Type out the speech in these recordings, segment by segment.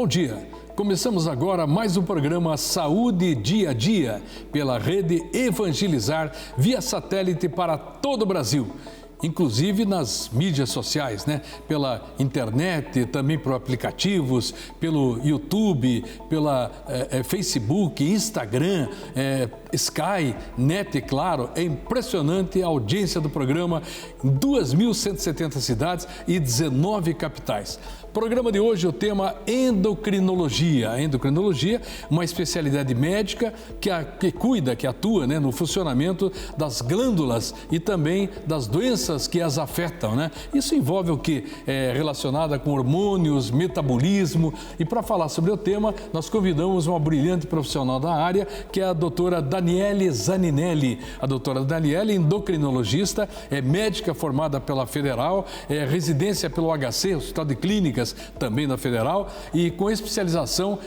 Bom dia. Começamos agora mais um programa Saúde Dia a Dia pela rede Evangelizar via satélite para todo o Brasil. Inclusive nas mídias sociais, né? Pela internet, também por aplicativos, pelo YouTube, pela Facebook, Instagram, Sky, Net, claro. É impressionante a audiência do programa em 2.170 cidades e 19 capitais. Programa de hoje, o tema endocrinologia. A endocrinologia, uma especialidade médica que cuida, que atua, né, no funcionamento das glândulas e também das doenças que as afetam, né? Isso envolve o que? Relacionada com hormônios, metabolismo. E para falar sobre o tema, nós convidamos uma brilhante profissional da área, que é a doutora Daniele Zaninelli. A doutora Daniele, endocrinologista, é médica formada pela Federal, é residência pelo HC, Hospital de Clínicas, também da Federal, e com especialização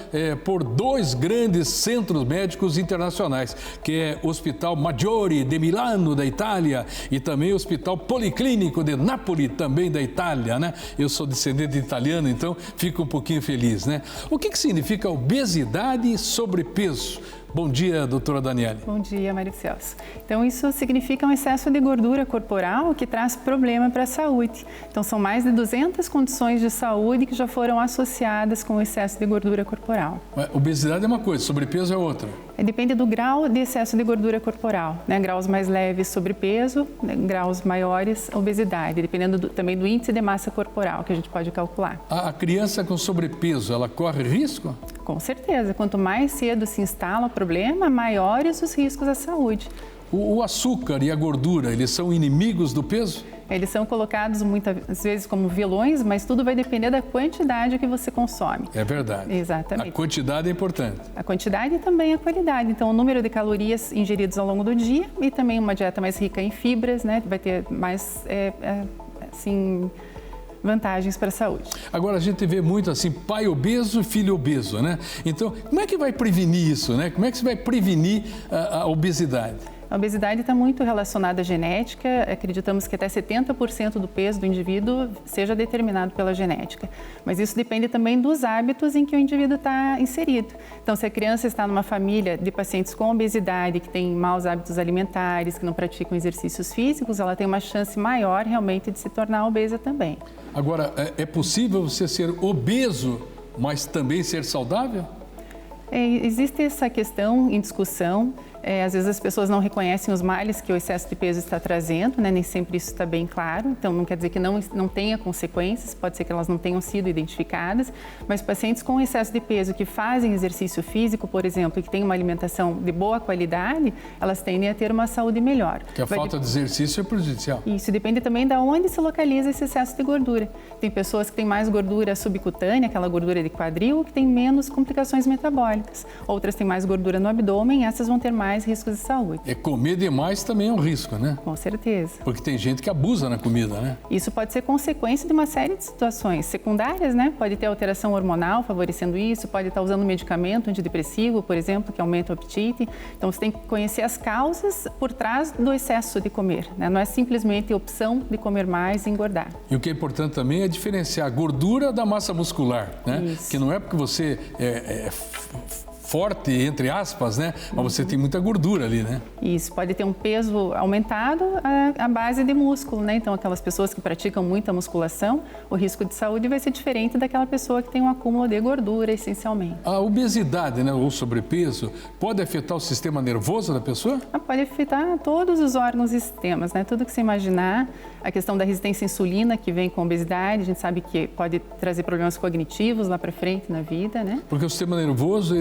por dois grandes centros médicos internacionais, que é o Hospital Maggiore de Milano, da Itália, e também o Hospital Policlínico de Nápoles, também da Itália, né? Eu sou descendente de italiano, então fico um pouquinho feliz, né? O que significa obesidade e sobrepeso? Bom dia, doutora Daniele. Bom dia, Mário Celso. Então, isso significa um excesso de gordura corporal que traz problema para a saúde. Então, são mais de 200 condições de saúde que já foram associadas com o excesso de gordura corporal. Mas obesidade é uma coisa, sobrepeso é outra. Depende do grau de excesso de gordura corporal, né? Graus mais leves, sobrepeso, né? Graus maiores, obesidade, dependendo também do índice de massa corporal que a gente pode calcular. A criança com sobrepeso, ela corre risco? Com certeza. Quanto mais cedo se instala o problema, maiores os riscos à saúde. O açúcar e a gordura, eles são inimigos do peso? Eles são colocados muitas vezes como vilões, mas tudo vai depender da quantidade que você consome. É verdade. Exatamente. A quantidade é importante. A quantidade e também a qualidade. Então, o número de calorias ingeridas ao longo do dia e também uma dieta mais rica em fibras, né? Vai ter mais, vantagens para a saúde. Agora, a gente vê muito assim, pai obeso e filho obeso, né? Então, como é que vai prevenir isso, né? Como é que você vai prevenir a obesidade? A obesidade está muito relacionada à genética. Acreditamos que até 70% do peso do indivíduo seja determinado pela genética. Mas isso depende também dos hábitos em que o indivíduo está inserido. Então, se a criança está numa família de pacientes com obesidade, que tem maus hábitos alimentares, que não praticam exercícios físicos, ela tem uma chance maior realmente de se tornar obesa também. Agora, é possível você ser obeso, mas também ser saudável? Existe essa questão em discussão. Às vezes as pessoas não reconhecem os males que o excesso de peso está trazendo, né? Nem sempre isso está bem claro, então não quer dizer que não tenha consequências, pode ser que elas não tenham sido identificadas, mas pacientes com excesso de peso que fazem exercício físico, por exemplo, e que têm uma alimentação de boa qualidade, elas tendem a ter uma saúde melhor. Que a falta de exercício é prejudicial. Isso depende também de onde se localiza esse excesso de gordura. Tem pessoas que têm mais gordura subcutânea, aquela gordura de quadril, que tem menos complicações metabólicas. Outras têm mais gordura no abdômen, essas vão ter mais riscos de saúde. Comer demais também é um risco, né? Com certeza. Porque tem gente que abusa na comida, né? Isso pode ser consequência de uma série de situações secundárias, né? Pode ter alteração hormonal favorecendo isso, pode estar usando medicamento antidepressivo, por exemplo, que aumenta o apetite. Então, você tem que conhecer as causas por trás do excesso de comer, né? Não é simplesmente a opção de comer mais e engordar. E o que é importante também é diferenciar a gordura da massa muscular, né? Isso. Que não é porque você é forte, entre aspas, né? Mas você tem muita gordura ali, né? Isso, pode ter um peso aumentado à base de músculo, né? Então, aquelas pessoas que praticam muita musculação, o risco de saúde vai ser diferente daquela pessoa que tem um acúmulo de gordura, essencialmente. A obesidade, né, ou sobrepeso, pode afetar o sistema nervoso da pessoa? Pode afetar todos os órgãos e sistemas, né? Tudo que você imaginar. A questão da resistência à insulina que vem com a obesidade, a gente sabe que pode trazer problemas cognitivos lá para frente na vida, né? Porque o sistema nervoso,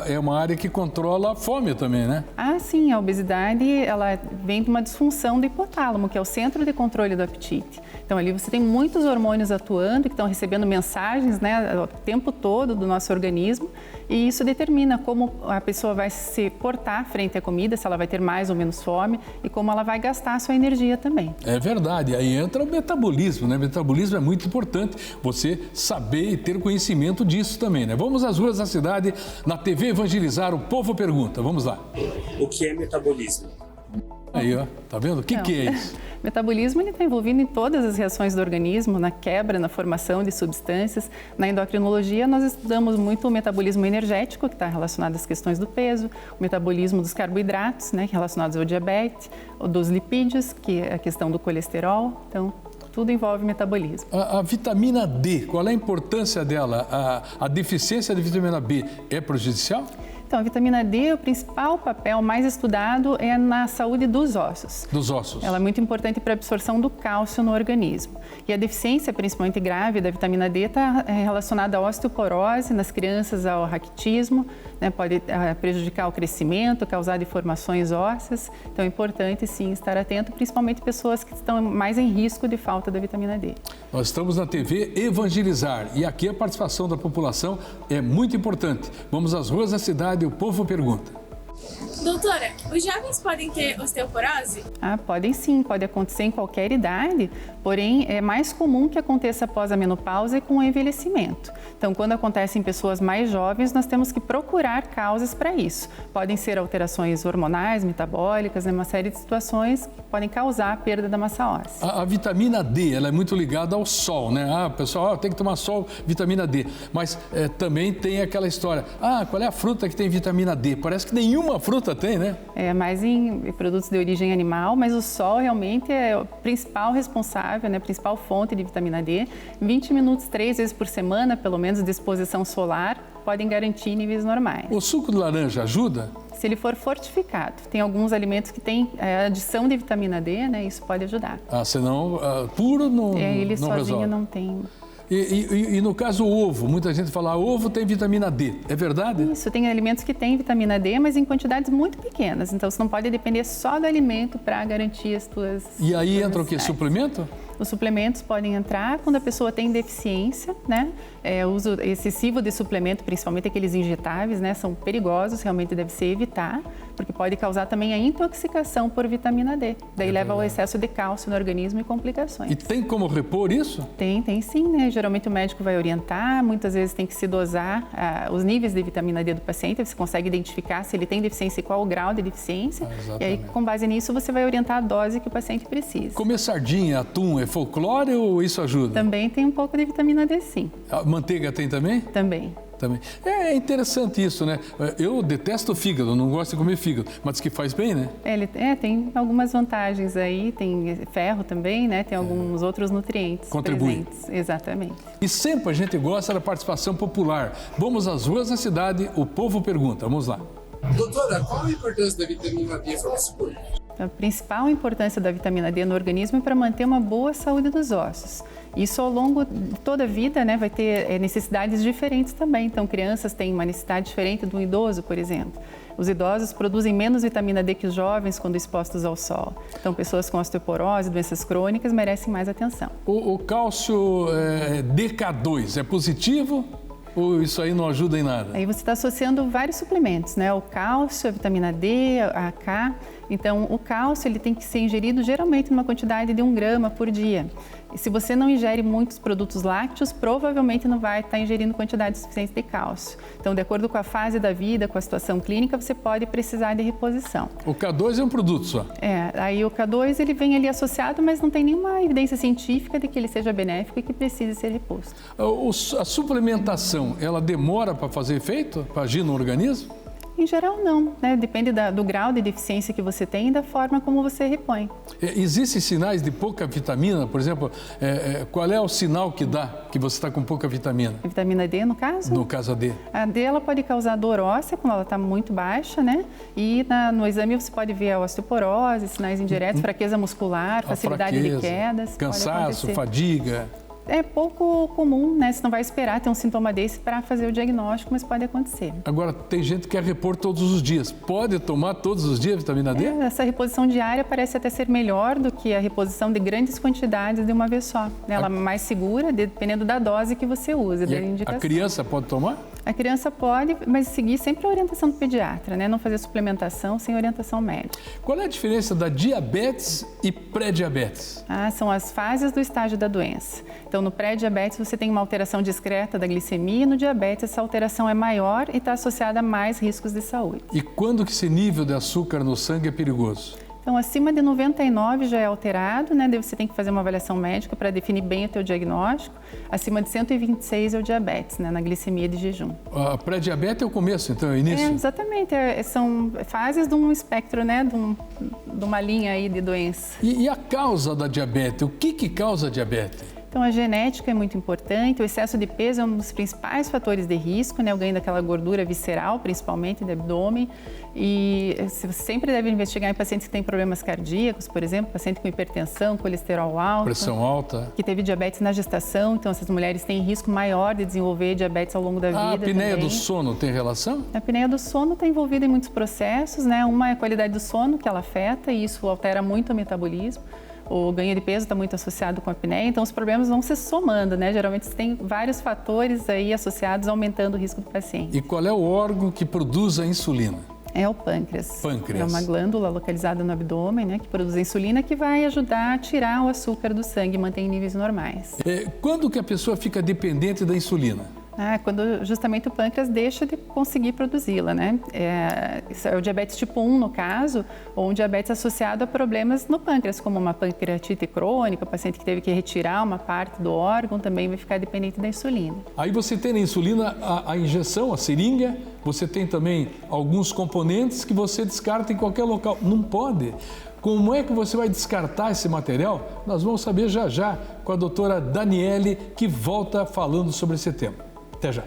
é uma área que controla a fome também, né? Sim, a obesidade, ela vem de uma disfunção do hipotálamo, que é o centro de controle do apetite. Então, ali você tem muitos hormônios atuando, que estão recebendo mensagens, né, o tempo todo do nosso organismo, e isso determina como a pessoa vai se portar frente à comida, se ela vai ter mais ou menos fome, e como ela vai gastar a sua energia também. É verdade, aí entra o metabolismo, né? O metabolismo é muito importante, você saber e ter conhecimento disso também, né? Vamos às ruas da cidade, na TV Evangelizar, o povo pergunta, vamos lá. O que é metabolismo? Aí, ó, tá vendo? O que é isso? O metabolismo está envolvido em todas as reações do organismo, na quebra, na formação de substâncias. Na endocrinologia, nós estudamos muito o metabolismo energético, que está relacionado às questões do peso, o metabolismo dos carboidratos, né, relacionados ao diabetes, o dos lipídios, que é a questão do colesterol. Então, tudo envolve metabolismo. A vitamina D, qual é a importância dela? A deficiência de vitamina B é prejudicial? Então, a vitamina D, o principal papel mais estudado é na saúde dos ossos. Dos ossos. Ela é muito importante para a absorção do cálcio no organismo. E a deficiência, principalmente grave, da vitamina D está relacionada à osteoporose, nas crianças ao raquitismo, né, pode prejudicar o crescimento, causar deformações ósseas. Então, é importante, sim, estar atento, principalmente pessoas que estão mais em risco de falta da vitamina D. Nós estamos na TV Evangelizar e aqui a participação da população é muito importante. Vamos às ruas da cidade e o povo pergunta. Doutora, os jovens podem ter osteoporose? Podem sim, pode acontecer em qualquer idade, porém é mais comum que aconteça após a menopausa e com o envelhecimento. Então, quando acontece em pessoas mais jovens, nós temos que procurar causas para isso. Podem ser alterações hormonais, metabólicas, uma série de situações que podem causar a perda da massa óssea. A vitamina D, ela é muito ligada ao sol, né? Pessoal, tem que tomar sol, vitamina D. Mas também tem aquela história, qual é a fruta que tem vitamina D? Parece que nenhuma fruta tem, né? É mais em produtos de origem animal, mas o sol realmente é o principal responsável, né? A principal fonte de vitamina D. 20 minutos 3 vezes por semana, pelo menos, de exposição solar, podem garantir níveis normais. O suco de laranja ajuda? Se ele for fortificado. Tem alguns alimentos que têm adição de vitamina D, né? Isso pode ajudar. Senão, puro não ele não sozinho resolve. Não tem... E no caso o ovo, muita gente fala, ovo tem vitamina D, é verdade? Isso, tem alimentos que têm vitamina D, mas em quantidades muito pequenas. Então, você não pode depender só do alimento para garantir as tuas E aí entra o necessidades. quê? Suplemento? Os suplementos podem entrar quando a pessoa tem deficiência, né? O uso excessivo de suplemento, principalmente aqueles injetáveis, né? São perigosos, realmente deve ser evitar, porque pode causar também a intoxicação por vitamina D. Daí leva ao excesso de cálcio no organismo e complicações. E tem como repor isso? Tem sim, né? Geralmente o médico vai orientar, muitas vezes tem que se dosar os níveis de vitamina D do paciente, você consegue identificar se ele tem deficiência e qual o grau de deficiência. E aí, com base nisso, você vai orientar a dose que o paciente precisa. Comer sardinha, atum, é folclore ou isso ajuda? Também tem um pouco de vitamina D, sim. A manteiga tem também? Também. É interessante isso, né? Eu detesto fígado, não gosto de comer fígado, mas que faz bem, né? Tem algumas vantagens aí, tem ferro também, né? Tem alguns outros nutrientes Contribui. presentes. Exatamente. E sempre a gente gosta da participação popular. Vamos às ruas da cidade, o povo pergunta. Vamos lá. Doutora, qual a importância da vitamina D para o nosso corpo? A principal importância da vitamina D no organismo é para manter uma boa saúde dos ossos. Isso ao longo de toda a vida, né, vai ter necessidades diferentes também. Então, crianças têm uma necessidade diferente de um idoso, por exemplo. Os idosos produzem menos vitamina D que os jovens quando expostos ao sol. Então, pessoas com osteoporose, doenças crônicas, merecem mais atenção. O cálcio DK2 é positivo? Ou isso aí não ajuda em nada? Aí você está associando vários suplementos, né? O cálcio, a vitamina D, a K. Então, o cálcio ele tem que ser ingerido geralmente numa quantidade de 1 grama por dia. E se você não ingere muitos produtos lácteos, provavelmente não vai estar ingerindo quantidade suficiente de cálcio. Então, de acordo com a fase da vida, com a situação clínica, você pode precisar de reposição. O K2 é um produto só? Aí o K2 ele vem ali associado, mas não tem nenhuma evidência científica de que ele seja benéfico e que precise ser reposto. A suplementação, ela demora para fazer efeito, para agir no organismo? Em geral, não, né? Depende do grau de deficiência que você tem e da forma como você repõe. Existem sinais de pouca vitamina? Por exemplo, qual é o sinal que dá que você está com pouca vitamina? A vitamina D, no caso? No caso a D. A D ela pode causar dor óssea quando ela está muito baixa, né? E no exame você pode ver a osteoporose, sinais indiretos, fraqueza muscular, facilidade de quedas. Cansaço, fadiga. É pouco comum, né? Você não vai esperar ter um sintoma desse para fazer o diagnóstico, mas pode acontecer. Agora, tem gente que quer repor todos os dias. Pode tomar todos os dias vitamina D? Essa reposição diária parece até ser melhor do que a reposição de grandes quantidades de uma vez só. Ela é mais segura, dependendo da dose que você usa, da indicação. A criança pode tomar? A criança pode, mas seguir sempre a orientação do pediatra, né? Não fazer suplementação sem orientação médica. Qual é a diferença da diabetes e pré-diabetes? São as fases do estágio da doença. Então, no pré-diabetes, você tem uma alteração discreta da glicemia e no diabetes, essa alteração é maior e está associada a mais riscos de saúde. E quando que esse nível de açúcar no sangue é perigoso? Então, acima de 99 já é alterado, né? Daí você tem que fazer uma avaliação médica para definir bem o teu diagnóstico. Acima de 126 é o diabetes, né? Na glicemia de jejum. A pré-diabetes é o começo, então, é o início? Exatamente. São fases de um espectro, né? De uma linha aí de doença. E a causa da diabetes? O que causa a diabetes? Então, a genética é muito importante, o excesso de peso é um dos principais fatores de risco, né? O ganho daquela gordura visceral, principalmente do abdômen. E você sempre deve investigar em pacientes que têm problemas cardíacos, por exemplo, paciente com hipertensão, colesterol alto. Pressão alta. Que teve diabetes na gestação, então essas mulheres têm risco maior de desenvolver diabetes ao longo da vida. A apneia também. do sono tem relação? A apneia do sono está envolvida em muitos processos, né? Uma é a qualidade do sono, que ela afeta, e isso altera muito o metabolismo. O ganho de peso está muito associado com a apneia, então os problemas vão se somando, né? Geralmente tem vários fatores aí associados, aumentando o risco do paciente. E qual é o órgão que produz a insulina? É o pâncreas. Pâncreas. É uma glândula localizada no abdômen, né? Que produz a insulina, que vai ajudar a tirar o açúcar do sangue e manter em níveis normais. Quando que a pessoa fica dependente da insulina? Quando justamente o pâncreas deixa de conseguir produzi-la, né? É o diabetes tipo 1, no caso, ou um diabetes associado a problemas no pâncreas, como uma pancreatite crônica, o paciente que teve que retirar uma parte do órgão também vai ficar dependente da insulina. Aí você tem na insulina a injeção, a seringa, você tem também alguns componentes que você descarta em qualquer local. Não pode. Como é que você vai descartar esse material? Nós vamos saber já já com a doutora Daniele, que volta falando sobre esse tema. Até já.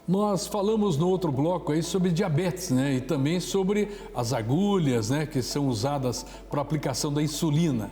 Nós falamos no outro bloco aí sobre diabetes, né? E também sobre as agulhas, né? Que são usadas para aplicação da insulina.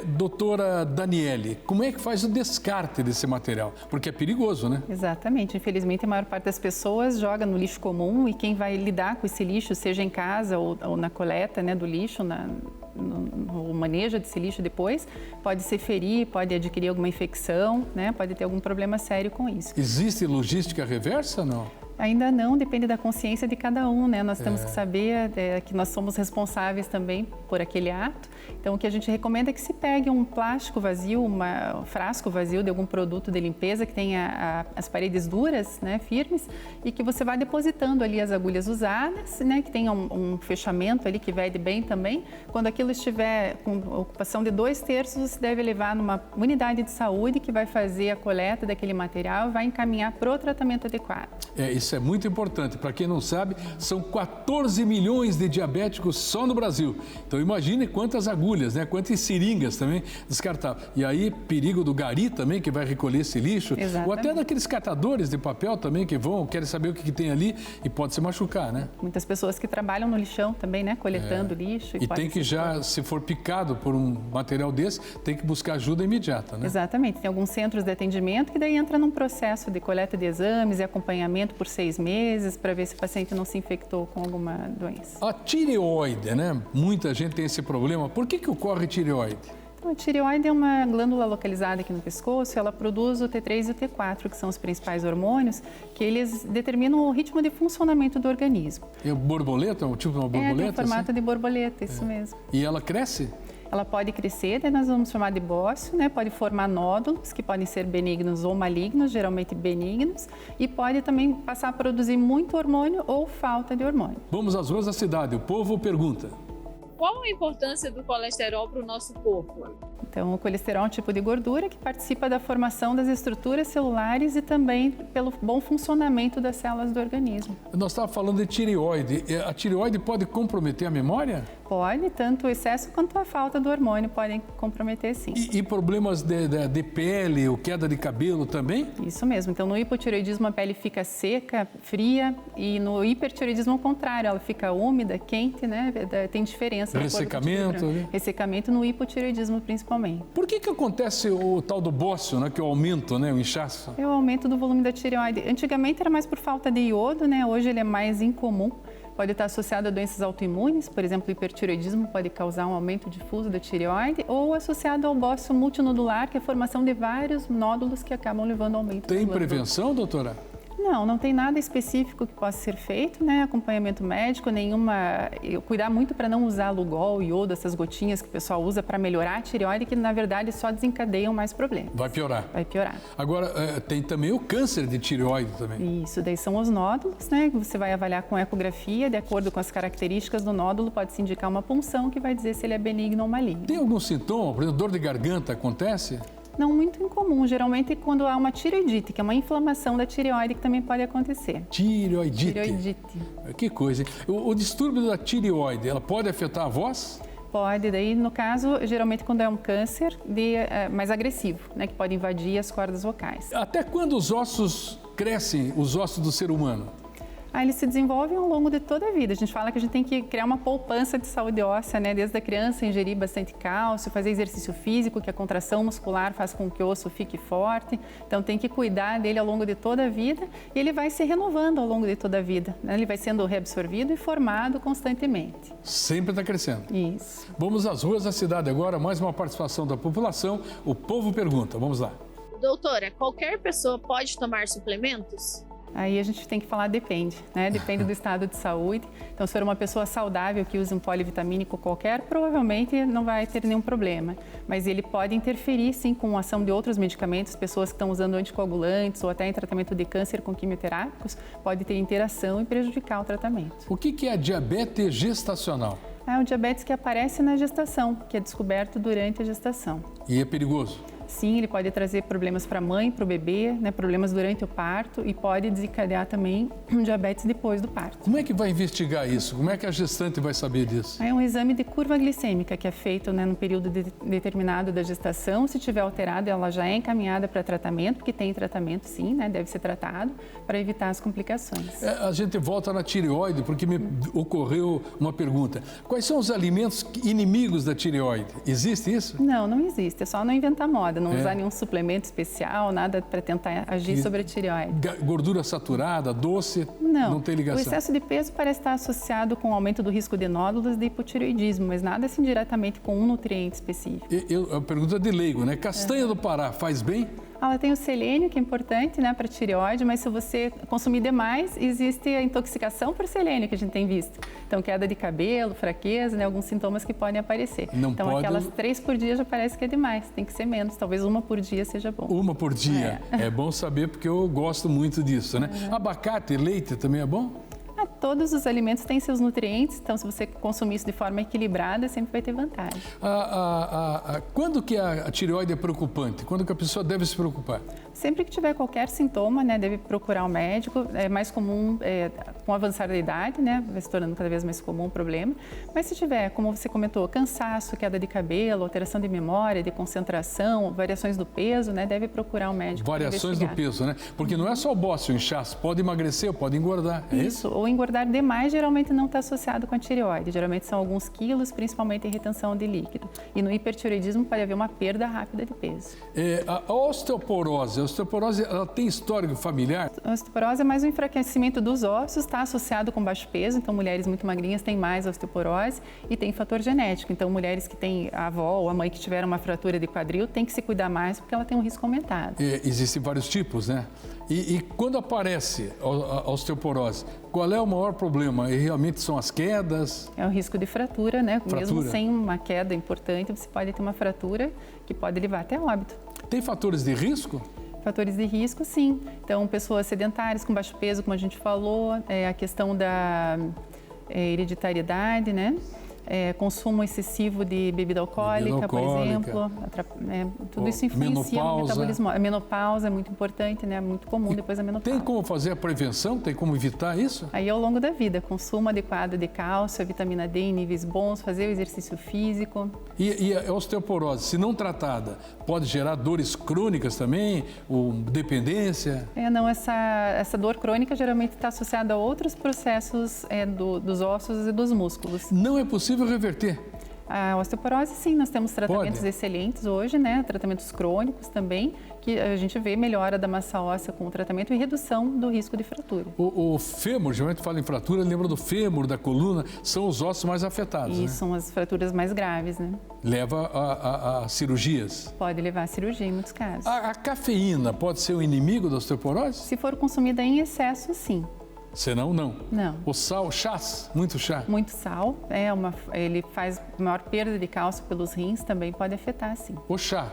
Doutora Daniele, como é que faz o descarte desse material? Porque é perigoso, né? Exatamente. Infelizmente, a maior parte das pessoas joga no lixo comum e quem vai lidar com esse lixo, seja em casa ou na coleta, né, do lixo, no manejo desse lixo depois, pode se ferir, pode adquirir alguma infecção, né? Pode ter algum problema sério com isso. Existe logística reversa ou não? Ainda não, depende da consciência de cada um, né? Nós temos que saber que nós somos responsáveis também por aquele ato. Então, o que a gente recomenda é que se pegue um plástico vazio, um frasco vazio de algum produto de limpeza que tenha as paredes duras, né, firmes, e que você vá depositando ali as agulhas usadas, né, que tenha um fechamento ali que vede bem também. Quando aquilo estiver com ocupação de 2/3, você deve levar numa unidade de saúde que vai fazer a coleta daquele material e vai encaminhar para o tratamento adequado. Isso é muito importante. Para quem não sabe, são 14 milhões de diabéticos só no Brasil. Então imagine quantas agulhas, né? Quantas seringas também descartáveis. E aí, perigo do gari também, que vai recolher esse lixo. Exatamente. Ou até daqueles catadores de papel também que querem saber o que tem ali e pode se machucar, né? Muitas pessoas que trabalham no lixão também, né? Coletando lixo. E tem que já, se for picado por um material desse, tem que buscar ajuda imediata, né? Exatamente. Tem alguns centros de atendimento que daí entra num processo de coleta de exames e acompanhamento por 6 meses para ver se o paciente não se infectou com alguma doença. A tireoide, né? Muita gente tem esse problema. Por que ocorre tireoide? Então, a tireoide é uma glândula localizada aqui no pescoço, ela produz o T3 e o T4, que são os principais hormônios, que eles determinam o ritmo de funcionamento do organismo. É borboleta? O tipo de uma borboleta? Tem formato assim? de borboleta, isso mesmo. E ela cresce? Ela pode crescer, daí nós vamos chamar de bócio, né? Pode formar nódulos, que podem ser benignos ou malignos, geralmente benignos, e pode também passar a produzir muito hormônio ou falta de hormônio. Vamos às ruas da cidade, o povo pergunta. Qual a importância do colesterol para o nosso corpo? Então, o colesterol é um tipo de gordura que participa da formação das estruturas celulares e também pelo bom funcionamento das células do organismo. Nós estávamos falando de tireoide. A tireoide pode comprometer a memória? Pode, tanto o excesso quanto a falta do hormônio podem comprometer, sim. E problemas de pele ou queda de cabelo também? Isso mesmo. Então, no hipotireoidismo, a pele fica seca, fria, e no hipertireoidismo, ao contrário, ela fica úmida, quente, né? Tem diferença. Ressecamento? Ressecamento no hipotireoidismo, principalmente. Por que acontece o tal do bócio, né? Que é o aumento, né? O inchaço? É o aumento do volume da tireoide. Antigamente era mais por falta de iodo, né? Hoje ele é mais incomum. pode estar associado a doenças autoimunes, por exemplo, o hipertireoidismo pode causar um aumento difuso da tireoide, ou associado ao bócio multinodular, que é a formação de vários nódulos que acabam levando ao aumento. Tem prevenção, doutora? Não tem nada específico que possa ser feito, né? Acompanhamento médico, cuidar muito para não usar Lugol, iodo, essas gotinhas que o pessoal usa para melhorar a tireoide, que na verdade só desencadeiam mais problemas. Vai piorar. Vai piorar. Agora, tem também o câncer de tireoide também. Isso, daí são os nódulos, né? Que você vai avaliar com ecografia, de acordo com as características do nódulo, pode-se indicar uma punção que vai dizer se ele é benigno ou maligno. Tem algum sintoma? Por exemplo, dor de garganta acontece? Não muito incomum, geralmente quando há uma tireoidite, que é uma inflamação da tireoide que também pode acontecer. Tireoidite. Tireoidite. Que coisa, hein? O distúrbio da tireoide, ela pode afetar a voz? Pode, daí no caso, geralmente quando é um câncer mais agressivo, né, que pode invadir as cordas vocais. Até quando os ossos crescem, os ossos do ser humano? Eles se desenvolvem ao longo de toda a vida. A gente fala que a gente tem que criar uma poupança de saúde óssea, né? Desde a criança, ingerir bastante cálcio, fazer exercício físico, que a contração muscular faz com que o osso fique forte. Então, tem que cuidar dele ao longo de toda a vida e ele vai se renovando ao longo de toda a vida, né? Ele vai sendo reabsorvido e formado constantemente. Sempre está crescendo. Isso. Vamos às ruas da cidade agora, mais uma participação da população. O povo pergunta, vamos lá. Doutora, qualquer pessoa pode tomar suplementos? Aí a gente tem que falar depende, né? Depende do estado de saúde. Então, se for uma pessoa saudável que usa um polivitamínico qualquer, provavelmente não vai ter nenhum problema. Mas ele pode interferir, sim, com a ação de outros medicamentos. Pessoas que estão usando anticoagulantes ou até em tratamento de câncer com quimioterápicos, pode ter interação e prejudicar o tratamento. O que é a diabetes gestacional? É um diabetes que aparece na gestação, que é descoberto durante a gestação. E é perigoso? Sim, ele pode trazer problemas para a mãe, para o bebê, né, problemas durante o parto e pode desencadear também um diabetes depois do parto. Como é que vai investigar isso? Como é que a gestante vai saber disso? É um exame de curva glicêmica que é feito, né, no período determinado da gestação. Se tiver alterado, ela já é encaminhada para tratamento, porque tem tratamento sim, né, deve ser tratado para evitar as complicações. A gente volta na tireoide porque me ocorreu uma pergunta. Quais são os alimentos inimigos da tireoide? Existe isso? Não existe. É só não inventar moda. Não usar nenhum suplemento especial, nada para tentar agir sobre a tireoide. Gordura saturada, doce, não tem ligação? O excesso de peso parece estar associado com o aumento do risco de nódulos de hipotireoidismo, mas nada assim diretamente com um nutriente específico. A pergunta de leigo, né? Castanha do Pará faz bem? Ela tem o selênio, que é importante, né, para a tireoide, mas se você consumir demais, existe a intoxicação por selênio que a gente tem visto. Então, queda de cabelo, fraqueza, né, alguns sintomas que podem aparecer. Então, aquelas 3 por dia já parece que é demais, tem que ser menos. Talvez 1 por dia seja bom. 1 por dia. É bom saber porque eu gosto muito disso, né? Abacate, leite também é bom? Todos os alimentos têm seus nutrientes, então se você consumir isso de forma equilibrada, sempre vai ter vantagem. Quando que a tireoide é preocupante? Quando que a pessoa deve se preocupar? Sempre que tiver qualquer sintoma, né, deve procurar um médico. É mais comum com o avançar da idade, né, vai se tornando cada vez mais comum o problema. Mas se tiver, como você comentou, cansaço, queda de cabelo, alteração de memória, de concentração, variações do peso, né, deve procurar um médico. Variações do peso, né? Porque não é só o bócio, o inchaço, pode emagrecer, pode engordar. É isso? Ou engordar demais geralmente não está associado com a tireoide. Geralmente são alguns quilos, principalmente em retenção de líquido. E no hipertireoidismo pode haver uma perda rápida de peso. A osteoporose, ela tem histórico familiar? A osteoporose é mais um enfraquecimento dos ossos, está associado com baixo peso, então mulheres muito magrinhas têm mais osteoporose e tem fator genético. Então mulheres que têm a avó ou a mãe que tiveram uma fratura de quadril tem que se cuidar mais porque ela tem um risco aumentado. Existem vários tipos, né? E quando aparece a osteoporose, qual é o maior problema? E realmente são as quedas? É o risco de fratura, né? Mesmo sem uma queda importante, você pode ter uma fratura que pode levar até óbito. Tem fatores de risco? Fatores de risco, sim. Então, pessoas sedentárias com baixo peso, como a gente falou, a questão da hereditariedade, né? Consumo excessivo de bebida alcoólica, por exemplo, tudo isso influencia no metabolismo. A menopausa é muito importante, né? Muito comum depois da menopausa. Tem como fazer a prevenção? Tem como evitar isso? Aí ao longo da vida, consumo adequado de cálcio, a vitamina D em níveis bons, fazer o exercício físico. E a osteoporose, se não tratada, pode gerar dores crônicas também, ou dependência? Essa dor crônica geralmente está associada a outros processos dos ossos e dos músculos. Não é possível reverter? A osteoporose, sim, nós temos tratamentos Pode? excelentes hoje, né? Tratamentos crônicos também, que a gente vê melhora da massa óssea com o tratamento e redução do risco de fratura. O fêmur, geralmente fala em fratura, lembra do fêmur, da coluna, são os ossos mais afetados, E né? são as fraturas mais graves, né? Leva a cirurgias. Pode levar à cirurgia em muitos casos. A cafeína pode ser um inimigo da osteoporose? Se for consumida em excesso, sim. Senão, não. Não. O sal, chás, muito chá. Muito sal, ele faz maior perda de cálcio pelos rins, também pode afetar, sim. O chá.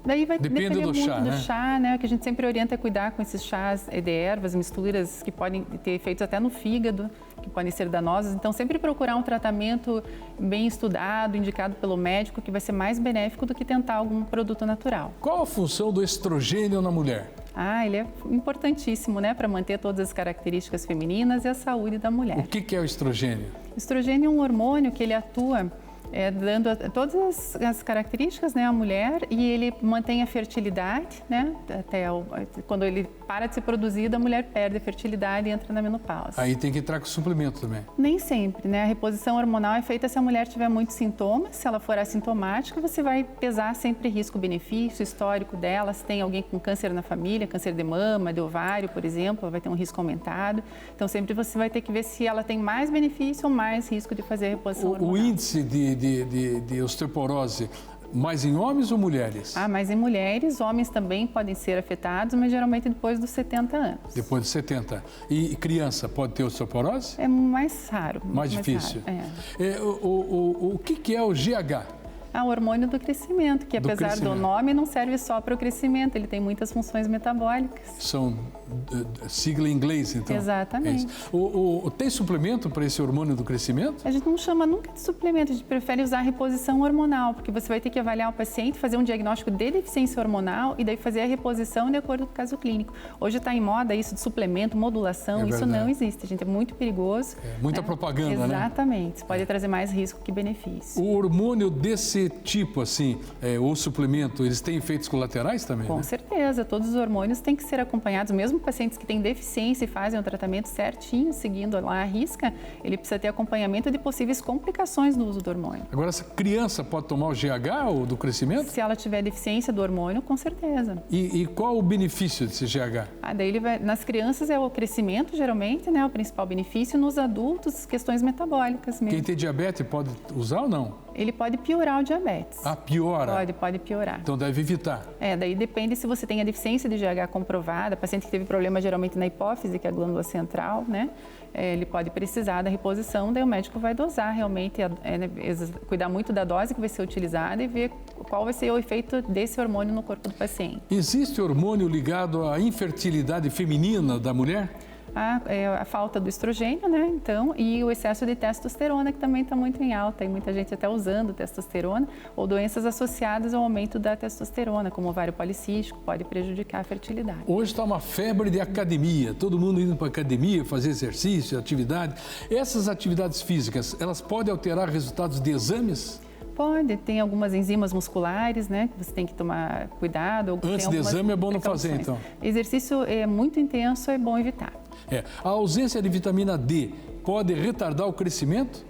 Daí vai Depende depender do muito chá, do né? chá, né? Que a gente sempre orienta a cuidar com esses chás de ervas, misturas que podem ter efeitos até no fígado, que podem ser danosas. Então, sempre procurar um tratamento bem estudado, indicado pelo médico, que vai ser mais benéfico do que tentar algum produto natural. Qual a função do estrogênio na mulher? Ele é importantíssimo, né? Para manter todas as características femininas e a saúde da mulher. O que é o estrogênio? O estrogênio é um hormônio que ele atua dando todas as características, né, à mulher, e ele mantém a fertilidade, né, quando ele para de ser produzido, a mulher perde a fertilidade e entra na menopausa. Aí tem que entrar com suplemento também. Nem sempre, né? A reposição hormonal é feita se a mulher tiver muitos sintomas. Se ela for assintomática, você vai pesar sempre risco-benefício, histórico dela, se tem alguém com câncer na família, câncer de mama, de ovário, por exemplo, ela vai ter um risco aumentado. Então, sempre você vai ter que ver se ela tem mais benefício ou mais risco de fazer a reposição hormonal. O índice de osteoporose, mais em homens ou mulheres? Mas em mulheres, homens também podem ser afetados, mas geralmente depois dos 70 anos. Depois dos 70. E criança pode ter osteoporose? É mais raro. Mais difícil. Raro, O que é o GH? O hormônio do crescimento, que apesar do nome, não serve só para o crescimento, ele tem muitas funções metabólicas. São sigla em inglês, então? Exatamente. Tem suplemento para esse hormônio do crescimento? A gente não chama nunca de suplemento, a gente prefere usar a reposição hormonal, porque você vai ter que avaliar o paciente, fazer um diagnóstico de deficiência hormonal e daí fazer a reposição de acordo com o caso clínico. Hoje está em moda isso de suplemento, modulação, isso não existe, gente, é muito perigoso. Muita propaganda, né? Exatamente, isso pode trazer mais risco que benefício. O hormônio desse tipo, assim, ou suplemento, eles têm efeitos colaterais também? Com certeza, todos os hormônios têm que ser acompanhados, mesmo pacientes que têm deficiência e fazem o tratamento certinho, seguindo lá a risca, ele precisa ter acompanhamento de possíveis complicações no uso do hormônio. Agora, essa criança pode tomar o GH ou do crescimento? Se ela tiver deficiência do hormônio, com certeza. E qual o benefício desse GH? Daí nas crianças é o crescimento, geralmente, né, o principal benefício. Nos adultos, questões metabólicas mesmo. Quem tem diabetes pode usar ou não? Ele pode piorar o diabetes. Piora? Pode piorar. Então deve evitar. Daí depende se você tem a deficiência de GH comprovada, paciente que teve problema geralmente na hipófise, que é a glândula central, né? Ele pode precisar da reposição, daí o médico vai dosar realmente, cuidar muito da dose que vai ser utilizada e ver qual vai ser o efeito desse hormônio no corpo do paciente. Existe hormônio ligado à infertilidade feminina da mulher? A falta do estrogênio, né? Então, e o excesso de testosterona, que também está muito em alta. Tem muita gente até usando testosterona ou doenças associadas ao aumento da testosterona, como ovário policístico, pode prejudicar a fertilidade. Hoje está uma febre de academia, todo mundo indo para a academia, fazer exercício, atividade. Essas atividades físicas, elas podem alterar resultados de exames? Pode, tem algumas enzimas musculares, né, que você tem que tomar cuidado. Antes do exame é bom não fazer, então? Exercício muito intenso é bom evitar. A ausência de vitamina D pode retardar o crescimento?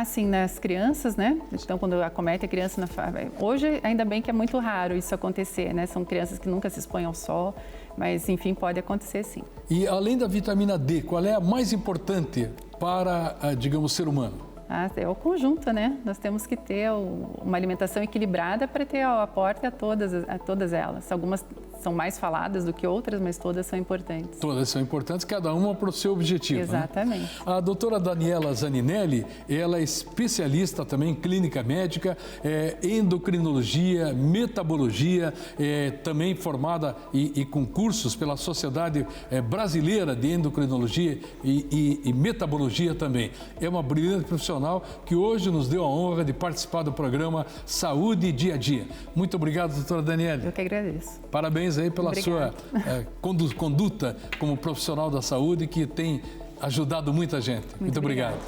Sim, nas crianças, né? Então, quando acomete a criança hoje, ainda bem que é muito raro isso acontecer, né? São crianças que nunca se expõem ao sol, mas, enfim, pode acontecer sim. E, além da vitamina D, qual é a mais importante para, digamos, o ser humano? É o conjunto, né? Nós temos que ter uma alimentação equilibrada para ter o aporte a todas elas. Algumas são mais faladas do que outras, mas todas são importantes. Todas são importantes, cada uma para o seu objetivo. Exatamente. Né? A doutora Daniela Zaninelli, ela é especialista também em clínica médica, endocrinologia, metabologia, também formada e com cursos pela Sociedade Brasileira de Endocrinologia e Metabologia também. É uma brilhante profissional que hoje nos deu a honra de participar do programa Saúde Dia a Dia. Muito obrigado, doutora Daniela. Eu que agradeço. Parabéns aí pela Obrigada. sua conduta como profissional da saúde que tem ajudado muita gente. Muito obrigado.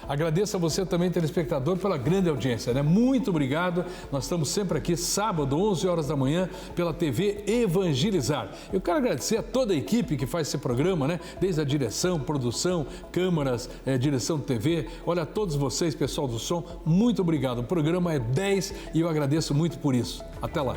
Agradeço a você também, telespectador, pela grande audiência, né? Muito obrigado. Nós estamos sempre aqui, sábado, 11 horas da manhã, pela TV Evangelizar. Eu quero agradecer a toda a equipe que faz esse programa, né? Desde a direção, produção, câmaras, direção de TV. Olha, a todos vocês, pessoal do som, muito obrigado. O programa é 10 e eu agradeço muito por isso. Até lá.